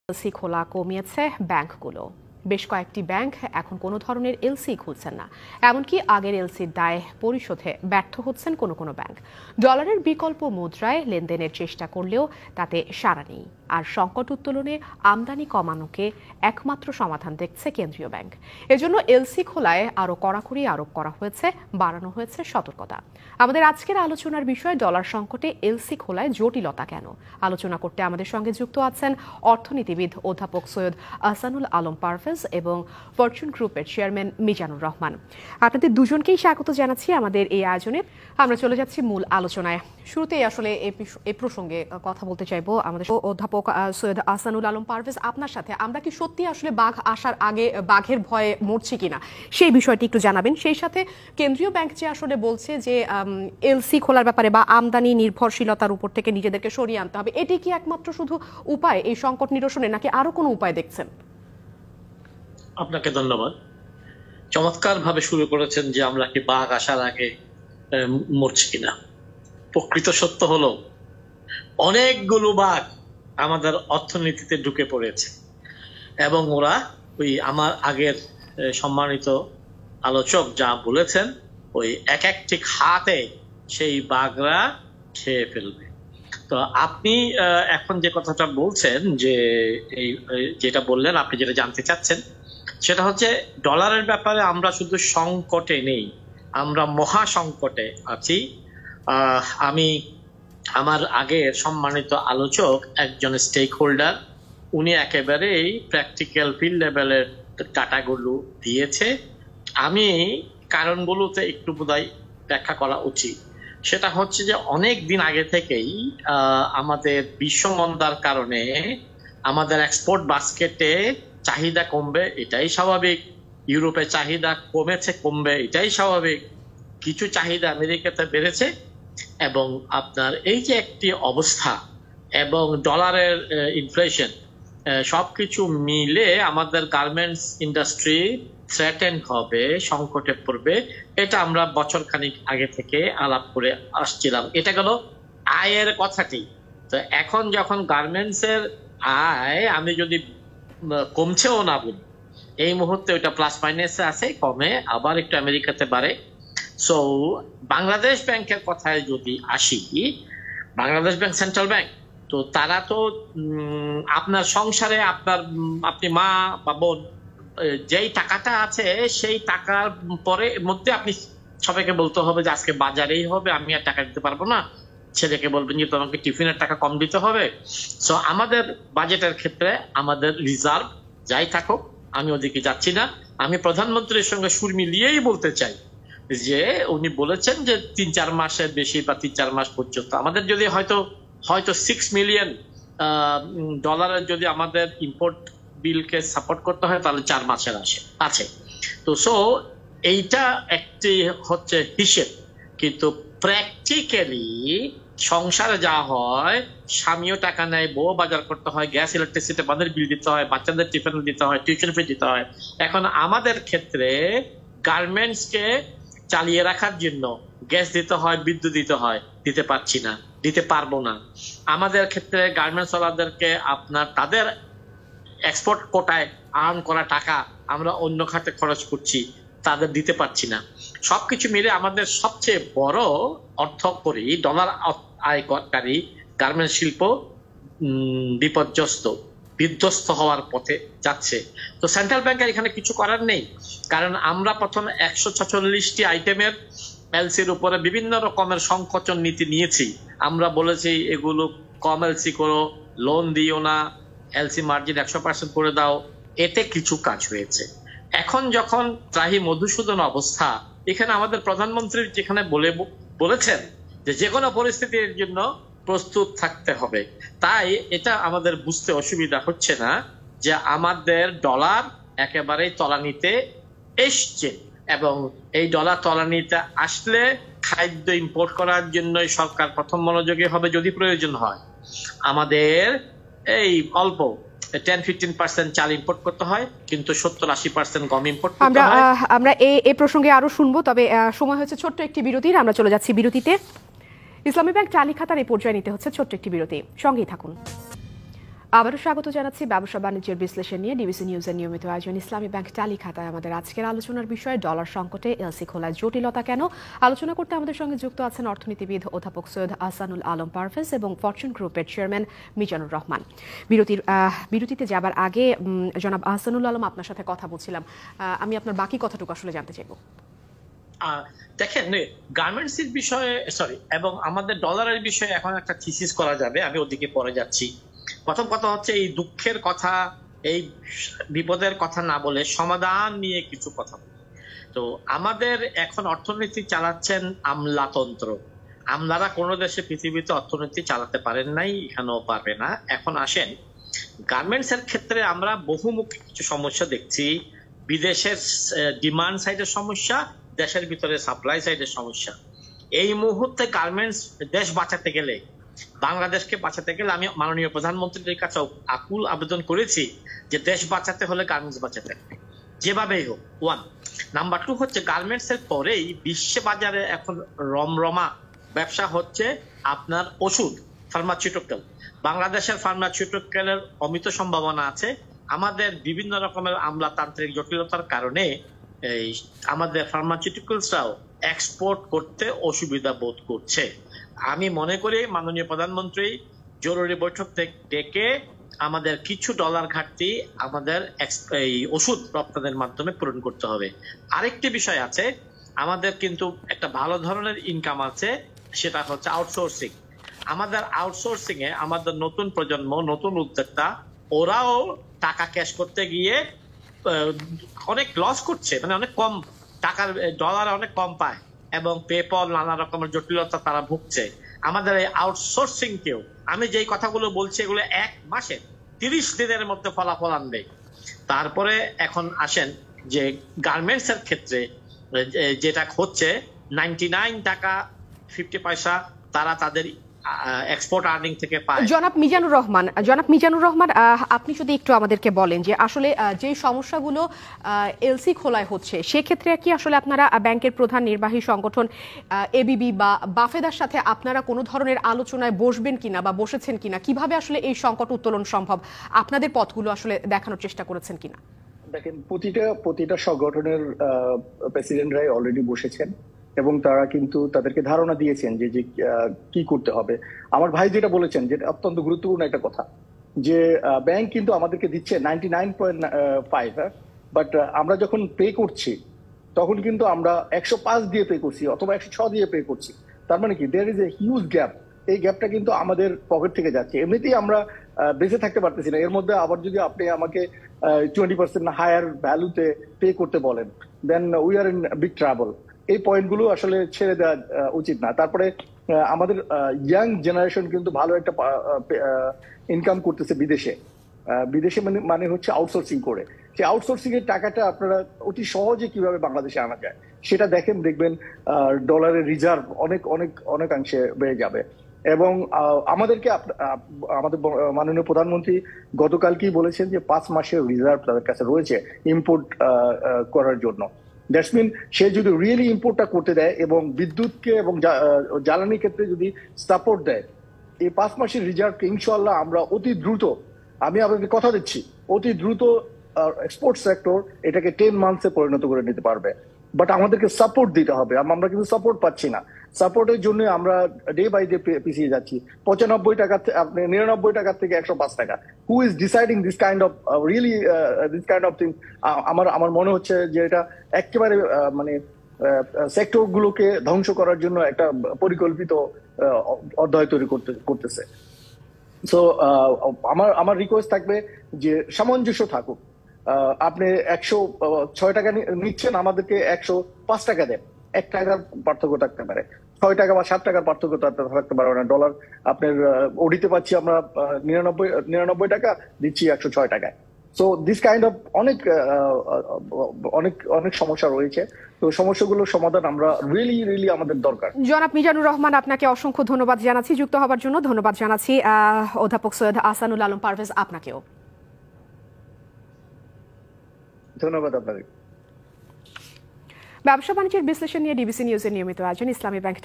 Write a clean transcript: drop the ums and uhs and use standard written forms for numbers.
LC খোলা কমিয়েছে ব্যাংকগুলো। বেশ কয়েকটি ব্যাংক এখন কোনো ধরনের এলসি খুলছেন না, এমনকি আগের এলসির দায় পরিশোধে ব্যর্থ হচ্ছেন কোনো কোনো ব্যাংক। ডলারের বিকল্প মুদ্রায় লেনদেনের চেষ্টা করলেও তাতে সাড়া নেই। আর সংকট উত্তোলনে আমদানি কমানোকে একমাত্র সমাধান দেখছে কেন্দ্রীয় ব্যাংক। এজন্য এলসি খোলায় আরও কড়াকড়ি আরোপ করা হয়েছে, বাড়ানো হয়েছে সতর্কতা। আমাদের আজকের আলোচনার বিষয় ডলার সংকটে এলসি খোলায় জটিলতা কেন। আলোচনা করতে আমাদের সঙ্গে যুক্ত আছেন অর্থনীতিবিদ অধ্যাপক সৈয়দ আহসানুল আলম পারভেজ এবং ফরচুন গ্রুপের চেয়ারম্যান মিজানুর রহমান। আপনাদের দুজনকেই স্বাগত জানাচ্ছি আমাদের এই আয়োজনে। আমরা চলে যাচ্ছি মূল আলোচনায়। শুরুতেই আসলে এই প্রসঙ্গে কথা বলতে চাইবো আমাদের অধ্যাপক সৈয়দ আহসানুল আলম পারভেজ, আপনার সাথে আমরা কি সত্যি আসলে বাঘ আসার আগে বাঘের ভয়ে মরছি কিনা সেই বিষয়টি একটু জানাবেন। সেই সাথে কেন্দ্রীয় ব্যাংক যে আসলে বলছে যে এলসি খোলার ব্যাপারে বা আমদানি নির্ভরশীলতার উপর থেকে নিজেদেরকে সরিয়ে আনতে হবে, এটি কি একমাত্র শুধু উপায় এই সংকট নিরসনে, নাকি আরো কোনো উপায় দেখছেন? আপনাকে ধন্যবাদ। চমৎকার ভাবে শুরু করেছেন যে আমরা কি বাঘ আসার আগে মরছি কিনা। প্রকৃত সত্য হলো অনেকগুলো বাঘ আমাদের অর্থনীতিতে ঢুকে পড়েছে এবং ওরা ওই আমার আগের সম্মানিত আলোচক যা বলেছেন ওই এক একটি খাতে সেই বাঘরা খেয়ে ফেলবে। তো আপনি এখন যে কথাটা বলছেন যে এই যেটা বললেন, আপনি যেটা জানতে চাচ্ছেন সেটা হচ্ছে ডলারের ব্যাপারে আমরা শুধু সংকটে নেই, আমরা মহা সংকটে আছি। আমি আমার আগের সম্মানিত আলোচক একজন স্টেক হোল্ডার, উনি একেবারেই প্র্যাকটিক্যাল ফিল্ড লেভেলের ডাটাগুলো দিয়েছে। আমি কারণগুলোতে একটু বোধহয় ব্যাখ্যা করা উচিত। সেটা হচ্ছে যে অনেক দিন আগে থেকেই আমাদের বিশ্বমন্দার কারণে আমাদের এক্সপোর্ট বাস্কেটে চাহিদা কমবে, এটাই স্বাভাবিক। ইউরোপে চাহিদা কমবে, এটাই স্বাভাবিক। কিছু চাহিদা আমেরিকাতে বেড়েছে এবং আপনার এই যে একটি অবস্থা এবং ডলারের ইনফ্লেশন সবকিছু মিলে আমাদের গার্মেন্টস ইন্ডাস্ট্রি থ্রেটেন্ড হবে, সংকটে পড়বে। এটা আমরা বছর খানিক আগে থেকে আলাপ করে আসছিলাম। এটা গেল আয়ের কথাটি। তো এখন যখন গার্মেন্টস এর আয় আমি যদি কমছেও না বলি, এই মুহূর্তে ওইটা প্লাস মাইনাসে আছে, কমে আবার একটু আমেরিকাতে বাড়ে। সো বাংলাদেশ ব্যাংকের কথায় যদি আসি, বাংলাদেশ ব্যাংক সেন্ট্রাল ব্যাংক, তো তারা তো আপনার সংসারে আপনি মা বা বোন যেই টাকাটা আছে সেই টাকার পরে মধ্যে আপনি সবাইকে বলতে হবে যে আজকে বাজারেই হবে, আমি আর টাকা দিতে পারবো না। ছেলেকে বলবেন যে তোমাকে টিফিনের টাকা কম দিতে হবে। সো আমাদের বাজেটের ক্ষেত্রে আমাদের রিজার্ভ যাই থাকুক, আমি ওদিকে যাচ্ছি না। আমি প্রধানমন্ত্রীর সঙ্গে সুর মিলিয়েই বলতে চাই যে উনি বলেছেন যে 3-4 মাসের বেশি বা 3-4 মাস পর্যন্ত আমাদের যদি হয়তো 6 মিলিয়ন ডলারের যদি আমাদের ইম্পোর্ট বিলকে সাপোর্ট করতে হয় তাহলে 4 মাসের আছে। তো সো এইটা একটি হচ্ছে হিসেব, কিন্তু প্র্যাকটিক্যালি সংসারে যা হয়, স্বামীও টাকা নেয়, বউ বাজার করতে হয়, গ্যাস ইলেকট্রিসিটি বাদের বিল দিতে হয়, বাচ্চাদের টিফিন দিতে হয়, টিউশন ফি দিতে হয়। এখন আমাদের ক্ষেত্রে গার্মেন্টস কে চালিয়ে রাখার জন্য গ্যাস দিতে হয়, বিদ্যুৎ দিতে হয়, দিতে পারছি না, দিতে পারবো না। আমাদের ক্ষেত্রে গার্মেন্টস ওয়ালাদেরকে আপনার তাদের এক্সপোর্ট কোটায় আর্ন করা টাকা আমরা অন্য খাতে খরচ করছি, তাদের দিতে পারছি না। সবকিছু মিলে আমাদের সবচেয়ে বড় অর্থকরী ডলার আয়কারী গার্মেন্টস শিল্প বিধ্বস্ত হওয়ার পথে যাচ্ছে। তো সেন্ট্রাল ব্যাংকের এখানে কিছু করার নেই, কারণ আমরা প্রথমে 146টি আইটেমের এলসির উপরে বিভিন্ন রকমের সংকোচন নীতি নিয়েছি। আমরা বলেছি এগুলো কম এলসি করো, লোন দিও না, এলসি মার্জিন 100% করে দাও। এতে কিছু কাজ হয়েছে। এখন যখন ত্রাহি মধুসূদন অবস্থা, এখানে আমাদের প্রধানমন্ত্রী যেখানে বলেছেন যে কোনো পরিস্থিতির জন্য প্রস্তুত থাকতে হবে, তাই এটা আমাদের বুঝতে অসুবিধা হচ্ছে না যে আমাদের ডলার একেবারেই তলানিতে এসছে এবং এই ডলার তলানিতে আসলে খাদ্য ইম্পোর্ট করার জন্য সরকার প্রথম মনোযোগী হবে যদি প্রয়োজন হয়। আমাদের এই অল্প 10-15% চাল ইম্পোর্ট করতে হয়, কিন্তু 70-80% গম ইম্পোর্ট করতে হয়। আমরা এই প্রসঙ্গে আরো শুনবো, তবে সময় হচ্ছে ছোট্ট একটি বিরতির। আমরা চলে যাচ্ছি বিরতিতে। ইসলামী ব্যাংক চালি খাতার এই পর্যায়ে নিতে হচ্ছে ছোট্ট একটি বিরতি, সঙ্গেই থাকুন। আবারও স্বাগত জানাচ্ছি ব্যবসা বাণিজ্যের বিশ্লেষণ নিয়ে ডিবিসি নিউজের নিয়মিত আয়োজন ইসলামী ব্যাংক টালি খাতায় আমাদের আজকের আলোচনার বিষয় ডলার সংকটে এলসি খোলায় জটিলতা কেন। আলোচনা করতে আমাদের সঙ্গে যুক্ত আছেন অর্থনীতিবিদ অধ্যাপক সৈয়দ আহসানুল আলম পারভেজ এবং ফরচুন গ্রুপের চেয়ারম্যান মিজানুর রহমান। বিরতিতে যাবার আগে জনাব আহসানুল আলম, আপনার সাথে কথা বলছিলাম, আমি আপনার বাকি কথাটুকু আসলে জানতে চাইব। দেখেন, গার্মেন্টস এর বিষয়ে এবং আমাদের ডলারের বিষয়ে এখন একটা থিসিস করা যাবে, আমি ওদিকে পরে যাচ্ছি। প্রথম কথা হচ্ছে এই দুঃখের কথা, এই বিপদের কথা না বলে সমাধান নিয়ে কিছু কথা বলি। তো আমাদের এখন অর্থনীতি চালাচ্ছেন আমলাতন্ত্র। আমলারা কোনো দেশে পৃথিবীতে অর্থনীতি চালাতে পারেন নাই, এখানেও পারবে না। এখন আসেন গার্মেন্টস এর ক্ষেত্রে আমরা বহুমুখী কিছু সমস্যা দেখছি। বিদেশের ডিমান্ড সাইডের সমস্যা, দেশের ভিতরে সাপ্লাই সাইডের সমস্যা। এই মুহূর্তে গার্মেন্টস দেশ বাঁচাতে গেলে, বাংলাদেশকে বাঁচাতে গেলে আমি মাননীয় প্রধানমন্ত্রীর কাছে আকুল আবেদন করেছি যে দেশ বাঁচাতে হলে গার্মেন্টস বাঁচাতে হবে, যেভাবেই হোক। ওয়ান। নাম্বার টু হচ্ছে গার্মেন্টস এর পরেই বিশ্ব বাজারে এখন রমরমা ব্যবসা হচ্ছে আপনার ওষুধ, ফার্মাসিউটিক্যাল। বাংলাদেশের ফার্মাসিউটিক্যালের অমিত সম্ভাবনা আছে। আমাদের বিভিন্ন রকমের আমলাতান্ত্রিক জটিলতার কারণে আমাদের ফার্মাসিউটিক্যালসরাও এক্সপোর্ট করতে অসুবিধা বোধ করছে। আমি মনে করি মাননীয় প্রধানমন্ত্রী জরুরি বৈঠক ডেকে আমাদের কিছু ডলার ঘাটতি আমাদের এই ওষুধ রপ্তানির মাধ্যমে পূরণ করতে হবে। আরেকটি বিষয় আছে, আমাদের কিন্তু একটা ভালো ধরনের ইনকাম আছে, সেটা হচ্ছে আউটসোর্সিং। আমাদের আউটসোর্সিং এ আমাদের নতুন প্রজন্ম, নতুন উদ্যোক্তা, ওরাও টাকা ক্যাশ করতে গিয়ে অনেক লস করছে, মানে অনেক কম টাকার ডলার অনেক কম পায় এবং পেপল নানা রকমের জটিলতা তারা ভুগছে। আমাদের এই আউটসোর্সিং কেও, আমি যেই কথাগুলো বলছি এগুলো 1 মাসে 30 দিনের মধ্যে ফলাফল আনবে। তারপরে এখন আসেন যে গার্মেন্টস এর ক্ষেত্রে যেটা হচ্ছে 99 টাকা 50 পয়সা তারা তাদের এক্সপোর্ট আর্নিং থেকে পায়। জনাব মিজানুর রহমান, আপনি যদি একটু আমাদেরকে বলেন যে আসলে যে সমস্যাগুলো এলসি খোলায় হচ্ছে, সেক্ষেত্রে কি আসলে আপনারা ব্যাংকের প্রধান নির্বাহী সংগঠন এবিবি বা বাফেদার সাথে আপনারা কোনো ধরনের আলোচনায় বসবেন কিনা বা বসেছেন কিনা, কিভাবে আসলে এই সংকট উত্তোলন সম্ভব, আপনাদের পথগুলো আসলে দেখানোর চেষ্টা করেছেন কিনা? দেখেন, প্রতিটা সংগঠনের প্রেসিডেন্টরাই অলরেডি বসেছেন এবং তারা কিন্তু তাদেরকে ধারণা দিয়েছেন যে কি করতে হবে। আমার ভাই যেটা বলেছেন, যেটা অত্যন্ত গুরুত্বপূর্ণ একটা কথা, যে ব্যাংক কিন্তু আমাদেরকে দিচ্ছে 99.5, বাট আমরা যখন পে করছি তখন কিন্তু আমরা 105 দিয়ে পে করছি অথবা 106 দিয়ে পে করছি। তার মানে কি, there is a huge gap. এই গ্যাপটা কিন্তু আমাদের পকেট থেকে যাচ্ছে। এমনিতেই আমরা বেঁচে থাকতে পারতেছি না, এর মধ্যে আবার যদি আপনি আমাকে 20% হায়ার ভ্যালুতে পে করতে বলেন, then we are in big trouble. এই পয়েন্টগুলো আসলে ছেড়ে দেওয়া উচিত না। তারপরে আমাদের ইয়াং জেনারেশন কিন্তু ভালো একটা ইনকাম করতেছে বিদেশে মানে হচ্ছে আউটসোর্সিং করে। সেই আউটসোর্সিং এর টাকাটা আপনারা অতি সহজে কিভাবে বাংলাদেশে আনা যায় সেটা দেখবেন ডলারের রিজার্ভ অনেকাংশে বেড়ে যাবে। এবং আমাদেরকে আমাদের মাননীয় প্রধানমন্ত্রী গতকালকেই বলেছেন যে 5 মাসের রিজার্ভ তাদের কাছে রয়েছে ইম্পোর্ট করার জন্য। দ্যাটস মিন, সে যদি রিয়েলি ইম্পোর্টটা করতে দেয় এবং বিদ্যুৎকে এবং জ্বালানি ক্ষেত্রে যদি সাপোর্ট দেয়, এই 5 মাসের রিজার্ভকে ইনশাল্লাহ আমরা অতি দ্রুত, আমি আপনাদের কথা দিচ্ছি, অতি দ্রুত এক্সপোর্ট সেক্টর এটাকে 10 মান্থসে পরিণত করে নিতে পারবে। বাট আমাদেরকে সাপোর্ট দিতে হবে, আমরা কিন্তু সাপোর্ট পাচ্ছি না। সাপোর্টের জন্য আমরা ডে বাই ডে পিছিয়ে যাচ্ছি। 95 টাকা, 99 টাকা থেকে 105 টাকা। Who is deciding this kind of thing? আমার মনে হচ্ছে যে এটা একেবারে মানে সেক্টর গুলোকে ধ্বংস করার জন্য একটা পরিকল্পিত অধ্যায় তৈরি করতেছে। সো আমার রিকোয়েস্ট থাকবে যে সামঞ্জস্য থাকুক। আপনি 106 টাকা নিচ্ছেন, আমাদেরকে 105 টাকা দেন। 1 টাকার পার্থক্য থাকতে পারে, 6 টাকা বা 7 টাকার পার্থক্য থাকতে পারে না। ডলার আপনার ওডিতে পাচ্ছি আমরা 99 টাকা, দিচ্ছি 106 টাকায়। সো দিস কাইন্ড অফ অনেক সমস্যা রয়েছে। তো সমস্যাগুলোর সমাধান আমরা রিয়েলি আমাদের দরকার। জনাব মিজানুর রহমান, আপনাকে অসংখ্য ধন্যবাদ জানাচ্ছি যুক্ত হবার জন্য। ধন্যবাদ জানাচ্ছি অধ্যাপক সৈয়দ আহসানুল আলম পারভেজ, আপনাকেও ধন্যবাদ আপনাদের। ব্যবসা বাণিজ্যের বিশ্লেষণ নিয়ে ডিবিসি নিউজের নিয়মিত আয়োজন ইসলামী ব্যাংক